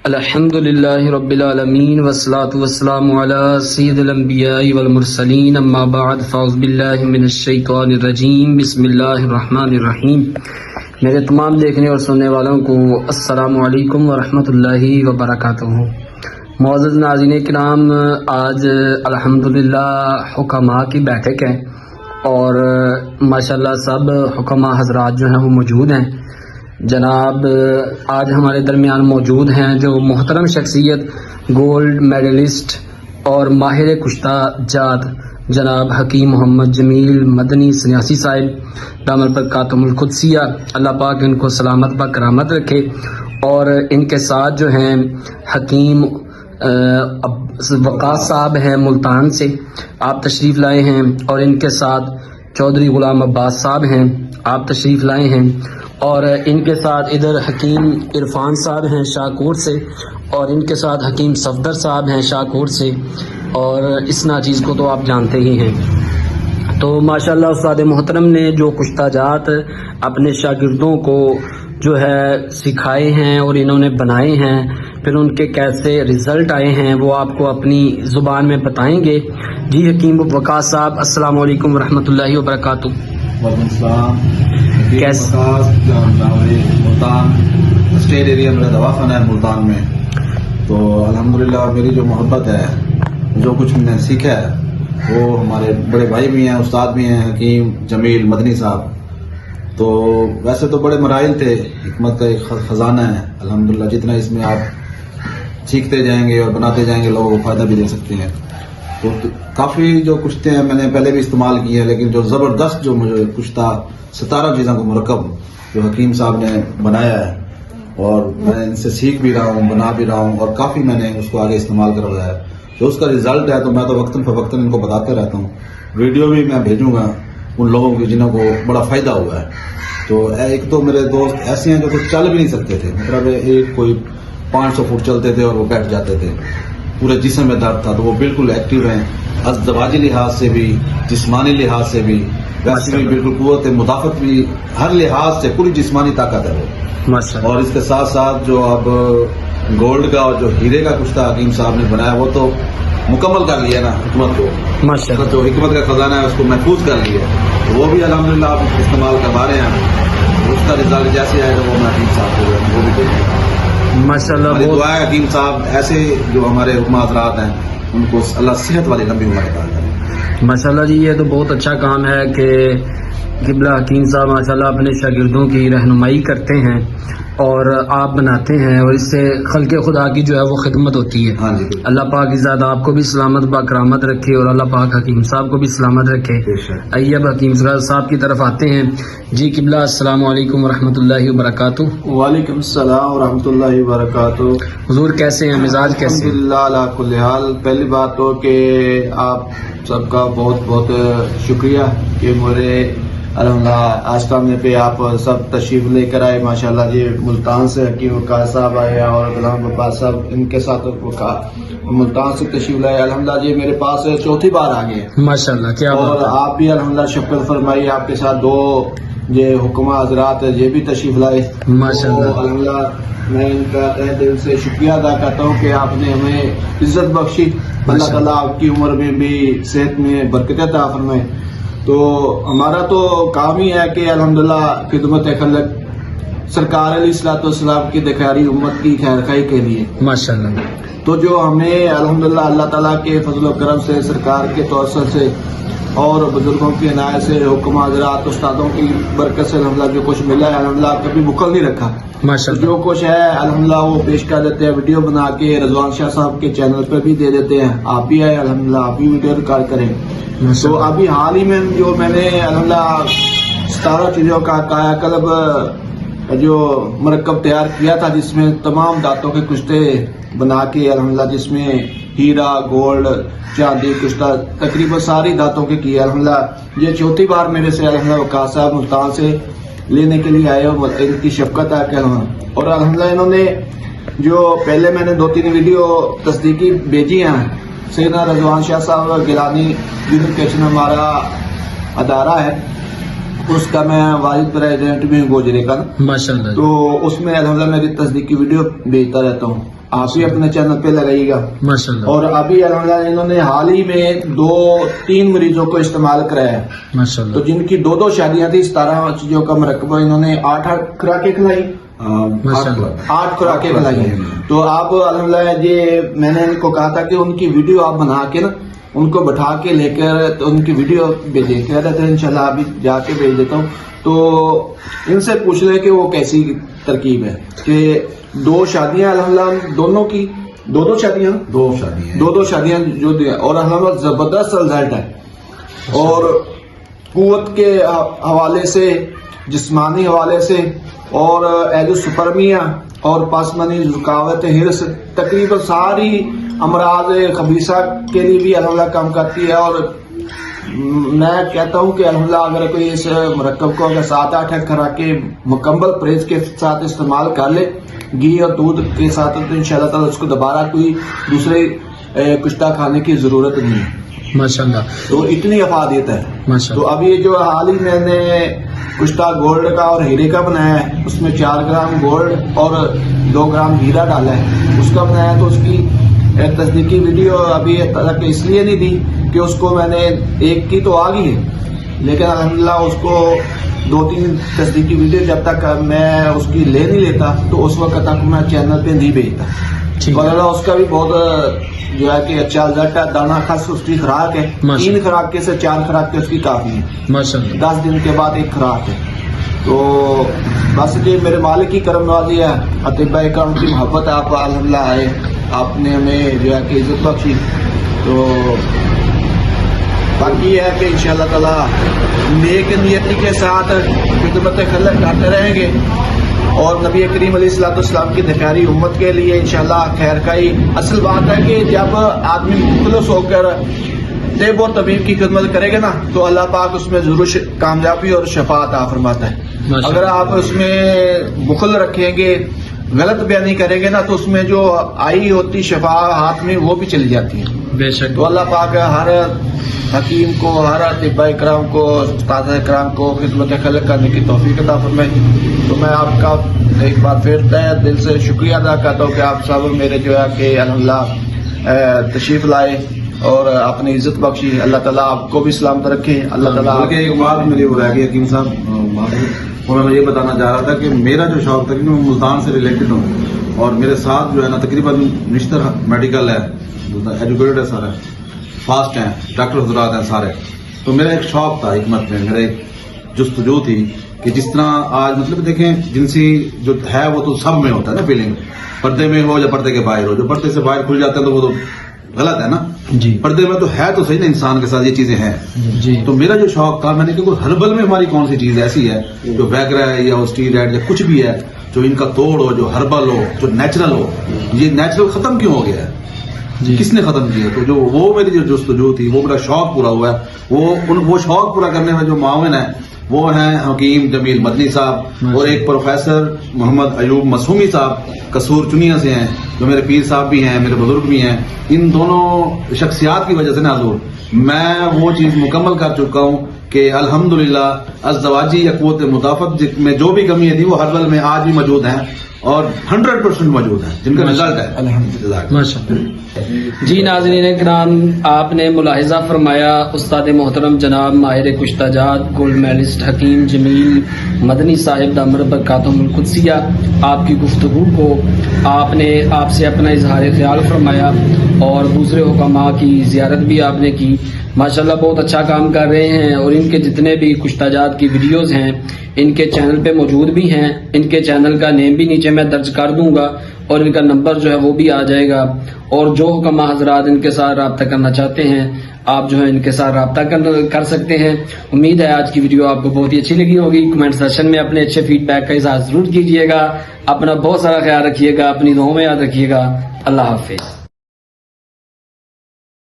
الحمدللہ رب العالمین والصلاة والسلام علی سید الانبیاء والمرسلین اما بعد فاعوذ باللہ من الشیطان الرجیم بسم اللہ الرحمن الرحیم۔ میرے تمام دیکھنے اور سننے والوں کو السلام علیکم ورحمۃ اللہ وبرکاتہ۔ معزز ناظرین کرام، آج الحمدللہ حکماء کی بیٹھک ہے اور ماشاءاللہ سب حکماء حضرات جو ہیں وہ موجود ہیں۔ جناب آج ہمارے درمیان موجود ہیں جو محترم شخصیت گولڈ میڈلسٹ اور ماہر کشتہ جات جناب حکیم محمد جمیل مدنی سنیاسی صاحب دامن پر کاتم القدسیہ، اللہ پاک ان کو سلامت با کرامت رکھے، اور ان کے ساتھ جو ہیں حکیم وقاص صاحب ہیں ملتان سے، آپ تشریف لائے ہیں، اور ان کے ساتھ چودھری غلام عباس صاحب ہیں، آپ تشریف لائے ہیں، اور ان کے ساتھ ادھر حکیم عرفان صاحب ہیں شاہکوٹ سے، اور ان کے ساتھ حکیم صفدر صاحب ہیں شاہکوٹ سے، اور اس ناچیز کو تو آپ جانتے ہی ہیں۔ تو ماشاءاللہ استاد محترم نے جو کشتہ جات اپنے شاگردوں کو جو ہے سکھائے ہیں اور انہوں نے بنائے ہیں، پھر ان کے کیسے رزلٹ آئے ہیں وہ آپ کو اپنی زبان میں بتائیں گے۔ جی حکیم وقاص صاحب، السلام علیکم ورحمۃ اللہ وبرکاتہ۔ وعلیکم السلام۔ کیسے ملتان اسٹیٹ ایریا میرا دواخانہ ہے ملتان میں، تو الحمدللہ میری جو محبت ہے، جو کچھ میں نے سیکھا ہے، وہ ہمارے بڑے بھائی بھی ہیں، استاد بھی ہیں حکیم جمیل مدنی صاحب۔ تو ویسے تو بڑے مراحل تھے، حکمت کا ایک خزانہ ہے الحمدللہ، جتنا اس میں آپ سیکھتے جائیں گے اور بناتے جائیں گے لوگوں کو فائدہ بھی دے سکتے ہیں۔ تو کافی جو کشتے ہیں میں نے پہلے بھی استعمال کیے ہیں، لیکن جو زبردست جو مجھے کشتہ 17 چیزوں کو مرکب جو حکیم صاحب نے بنایا ہے، اور میں ان سے سیکھ بھی رہا ہوں، بنا بھی رہا ہوں، اور کافی میں نے اس کو آگے استعمال کروایا ہے، جو اس کا رزلٹ ہے تو میں تو وقتاً فوقتاً ان کو بتاتے رہتا ہوں۔ ویڈیو بھی میں بھیجوں گا ان لوگوں کی جنہوں کو بڑا فائدہ ہوا ہے۔ تو ایک تو میرے دوست ایسے ہیں جو کچھ چل بھی نہیں سکتے تھے، مطلب ایک کوئی 500 فٹ چلتے تھے اور وہ بیٹھ جاتے تھے، پورے جسم میں درد تھا، تو وہ بالکل ایکٹیو ہیں، ازدواجی لحاظ سے بھی، جسمانی لحاظ سے بھی، ویسے بھی بالکل قوت مدافعت بھی، ہر لحاظ سے پوری جسمانی طاقت ہے وہ۔ اور اس کے ساتھ ساتھ جو اب گولڈ کا اور جو ہیرے کا کشتہ حکیم صاحب نے بنایا وہ تو مکمل کر لیا نا حکمت کو، جو حکمت کا خزانہ ہے اس کو محفوظ کر لیا، وہ بھی الحمدللہ آپ استعمال کروا رہے ہیں۔ اس کا رزلٹ جیسے آئے گا وہ میں حکیم صاحب کو وہ بھی دے دوں۔ ماشاءاللہ دعا ہے حکیم صاحب ایسے جو ہمارے حکماء حضرات ہیں ان کو اللہ صحت والی لمبی عمر عطا کرے۔ ماشاءاللہ جی، یہ تو بہت اچھا کام ہے کہ قبلہ حکیم صاحب ماشاءاللہ اپنے شاگردوں کی رہنمائی کرتے ہیں اور آپ بناتے ہیں، اور اس سے خلق خدا کی جو ہے وہ خدمت ہوتی ہے۔ ہاں جی، اللہ پاک عزت آپ کو بھی سلامت با کرامت رکھے، اور اللہ پاک حکیم صاحب کو بھی سلامت رکھے۔ اب حکیم صاحب کی طرف آتے ہیں۔ جی قبلہ السلام علیکم ورحمۃ اللہ وبرکاتہ۔ وعلیکم السلام ورحمۃ اللہ وبرکاتہ۔ حضور کیسے ہیں، مزاج کیسے ہیں؟ الحمدللہ علی کل حال۔ پہلی بات تو کہ آپ سب کا بہت بہت شکریہ کہ میرے الحمدللہ آج کا میں پہ آپ سب تشریف لے کر آئے۔ ماشاءاللہ جی ملتان سے حکیم وقاص صاحب آئے اور غلام عباس صاحب ان کے ساتھ ملتان سے تشریف لائے۔ الحمدللہ جی میرے پاس چوتھی بار آ گئے ماشاءاللہ، کیا اور آپ بھی الحمدللہ شکر فرمائی، آپ کے ساتھ 2 یہ حکماء حضرات یہ بھی تشریف لائے ماشاءاللہ۔ تو الحمدللہ میں ان کا تہ دل سے شکریہ ادا کرتا ہوں کہ آپ نے ہمیں عزت بخشی، اللہ تعالیٰ آپ کی عمر میں بھی صحت میں برکت عطا فرمائے۔ تو ہمارا تو کام ہی ہے کہ الحمدللہ خدمت خلق سرکار علیہ الصلوۃ والسلام کی دکھاری امت کی خیر خواہی کے لیے ماشاءاللہ۔ تو جو ہمیں الحمدللہ اللہ تعالیٰ کے فضل و کرم سے، سرکار کے توسل سے اور بزرگوں کی عنایت سے، حکماء حضرات استادوں کی برکت سے الحمدللہ جو کچھ ملا ہے الحمدللہ کبھی بخل نہیں رکھا۔ ماشاءاللہ جو کچھ ہے الحمدللہ وہ پیش کر دیتے ہیں، ویڈیو بنا کے رضوان شاہ صاحب کے چینل پہ بھی دے دیتے ہیں۔ آپ بھی آئے الحمدللہ، آپ بھی ویڈیو ریکارڈ کریں۔ تو ابھی حال ہی میں جو میں نے الحمدللہ 17 چیزوں کا کایا قلب جو مرکب تیار کیا تھا، جس میں تمام دانتوں کے کشتے بنا کے الحمدللہ، جس میں ہیرا، گولڈ، چاندی کشتہ تقریباً ساری دانتوں کے کیے الحمدللہ۔ یہ چوتھی بار میرے سے الحمدللہ وقاص صاحب ملتان سے لینے کے لیے آئے، اور ان کی شفقت ہے کہ اور الحمدللہ انہوں نے جو پہلے میں نے 2-3 ویڈیو تصدیقی بھیجی ہیں، سیدنا رضوان شاہ صاحب گیلانی ایجوکیشن ہمارا ادارہ ہے، اس کا میں واحد پریزیڈنٹ بھی ہوں گوجرے کا، ماشاءاللہ۔ تو اس میں الحمدللہ میری تصدیقی ویڈیو بھیجتا رہتا ہوں۔ آپ بھی اپنے چینل پہ لگائیے گا. ماشاءاللہ اور ابھی الحمدللہ انہوں نے حال ہی میں 2-3 مریضوں کو استعمال کرایا ہے. ماشاءاللہ. تو جن کی 2 شادیاں تھی 17 چیزوں کا مرکبہ انہوں نے 8 خوراکیں کھلائی. 8 خوراکیں کھلائی ہیں. تو آپ الحمدللہ یہ میں نے ان کو کہا تھا کہ ان کی ویڈیو آپ بنا کے نا ان کو بٹھا کے لے کر تو ان کی ویڈیو بھیجیں. کہہ رہے تھے انشاءاللہ ابھی جا کے بھیج دیتا ہوں. تو ان سے پوچھ لیں کہ وہ کیسی ترکیب ہے کہ 2 شادیاں الحمدللہ دونوں کی 2 شادیاں 2 شادیاں جو دی اور الحمدللہ زبردست رزلٹ ہے. اور قوت کے حوالے سے، جسمانی حوالے سے اور سپرمیا اور پاسمانی رکاوٹ ہرس تقریباً ساری امراض خبیثہ کے لیے بھی الحمدللہ کام کرتی ہے. اور میں کہتا ہوں کہ الحمدللہ اگر کوئی اس مرکب کو اگر 7-8 خوراکیں مکمل پرہیز کے ساتھ استعمال کر لے گھی اور دودھ کے ساتھ تو انشاءاللہ تعالی اس کو دوبارہ کوئی دوسرے کشتہ کھانے کی ضرورت نہیں ہے. ماشاءاللہ. تو اتنی افادیت ہے. ماشاءاللہ. تو اب یہ جو حال ہی میں نے کشتہ گولڈ کا اور ہیرے کا بنایا ہے اس میں 4 گرام گولڈ اور 2 گرام ہیرا ڈالا ہے اس کا بنایا. تو اس کی تصدیقی ویڈیو ابھی تک اس لیے نہیں دی کہ اس کو میں نے ایک کی تو آ گئی ہے لیکن الحمدللہ اس کو 2-3 تصدیقی ویڈیو جب تک میں اس کی لے نہیں لیتا تو اس وقت تک میں چینل پہ نہیں بھیجتا. اور اللہ اس کا بھی بہت جو ہے کہ اچھا رزلٹ ہے. دانا خاص اس کی خوراک ہے 3 خوراک سے 4 خوراک اس کی کافی ہے. ماشاءاللہ. 10 دن کے بعد 1 خوراک ہے. تو بس یہ میرے مالک کی کرم نوازی ہے. اطباء کرام کی محبت آپ الحمدللہ آئے آپ نے ہمیں جو ہے کہ عزت بخشی. تو باقی یہ ہے کہ انشاءاللہ تعالی نیک نیتی کے ساتھ خدمت خلق کرتے رہیں گے اور نبی کریم علیہ الصلوۃ والسلام کی نکاری امت کے لیے انشاءاللہ خیر کا ہی. اصل بات ہے کہ جب آدمی مخلص ہو کر طب اور طبیب کی خدمت کرے گا نا تو اللہ پاک اس میں ضرور کامیابی اور شفا عطا فرماتا ہے. اگر آپ اس میں بخل رکھیں گے غلط بیانی کریں گے نا تو اس میں جو آئی ہوتی شفا ہاتھ میں وہ بھی چلی جاتی ہے. بے شک. تو اللہ پاک ہر حکیم کو ہر اطباء کرام کو استاد کرام کو خدمت خلق کرنے کی توفیق عطا فرمائے. تو میں آپ کا ایک بار پھر دل سے شکریہ ادا کرتا ہوں کہ آپ سب میرے جو ہے کہ الحمدللہ تشریف لائے اور اپنی عزت بخشی. اللہ تعالیٰ آپ کو بھی سلامت رکھے. اللہ تعالیٰ ایک بات میری ہو رہا ہے حکیم صاحب اور میں یہ بتانا چاہ رہا تھا کہ میرا جو شوق تھا کہ میں ملتان سے ریلیٹڈ ہوں اور میرے ساتھ جو ہے نا تقریباً نشتر میڈیکل ہے ایجوکیٹڈ ہے سارا فاسٹ ہیں ڈاکٹر حضرات ہیں سارے. تو میرا ایک شوق تھا حکمت میں میرا ایک جستجو تھی کہ جس طرح آج مطلب دیکھیں جنسی جو ہے وہ تو سب میں ہوتا ہے نا فیلنگ پردے میں ہو یا پردے کے باہر ہو. جو پردے سے باہر کھل جاتے ہیں تو وہ تو غلط ہے نا. جی. پردے میں تو ہے تو صحیح نا انسان کے ساتھ یہ چیزیں ہیں. جی. تو میرا جو شوق تھا میں نے کہ ہربل میں ہماری کون سی چیز ایسی ہے جو ویگرا ہے یا اسٹیرائڈ یا کچھ بھی ہے جو ان کا توڑ ہو جو ہربل ہو جو نیچرل ہو. یہ نیچرل ختم کیوں ہو گیا ہے کس نے ختم کیا؟ تو جو وہ میری جو جستجو تھی وہ میرا شوق پورا ہوا ہے. وہ شوق پورا کرنے میں جو معاون ہے وہ ہیں حکیم جمیل مدنی صاحب اور ایک پروفیسر محمد ایوب مسومی صاحب قصور چنیا سے ہیں جو میرے پیر صاحب بھی ہیں میرے بزرگ بھی ہیں. ان دونوں شخصیات کی وجہ سے نا حضور میں وہ چیز مکمل کر چکا ہوں کہ الحمدللہ ازدواجی یا قوت مدافعت میں جو بھی کمی تھی وہ ہربل میں آج بھی موجود ہیں اور 100% موجود ہیں جن کا رزلٹ ہے الحمدللہ. جی ناظرین کرام آپ نے ملاحظہ فرمایا استاد محترم جناب ماہر کشتہ جات گولڈ میڈلسٹ حکیم جمیل مدنی صاحب دامر برکاتہم القدسیہ آپ کی گفتگو کو آپ سے اپنا اظہار خیال فرمایا اور دوسرے حکماء کی زیارت بھی آپ نے کی. ماشاءاللہ بہت اچھا کام کر رہے ہیں اور ان کے جتنے بھی کشتہ جات کی ویڈیوز ہیں ان کے چینل پہ موجود بھی ہیں. ان کے چینل کا نیم بھی نیچے میں درج کر دوں گا اور ان کا نمبر جو ہے وہ بھی آ جائے گا. اور جو حکماء حضرات ان کے ساتھ رابطہ کرنا چاہتے ہیں آپ جو ہے ان کے ساتھ رابطہ کر سکتے ہیں. امید ہے آج کی ویڈیو آپ کو بہت ہی اچھی لگی ہوگی. کمنٹ سیکشن میں اپنے اچھے فیڈ بیک کا اظہار ضرور کیجیے گا. اپنا بہت سارا خیال رکھیے گا. اپنی دعاؤں میں یاد رکھیے گا. اللہ حافظ.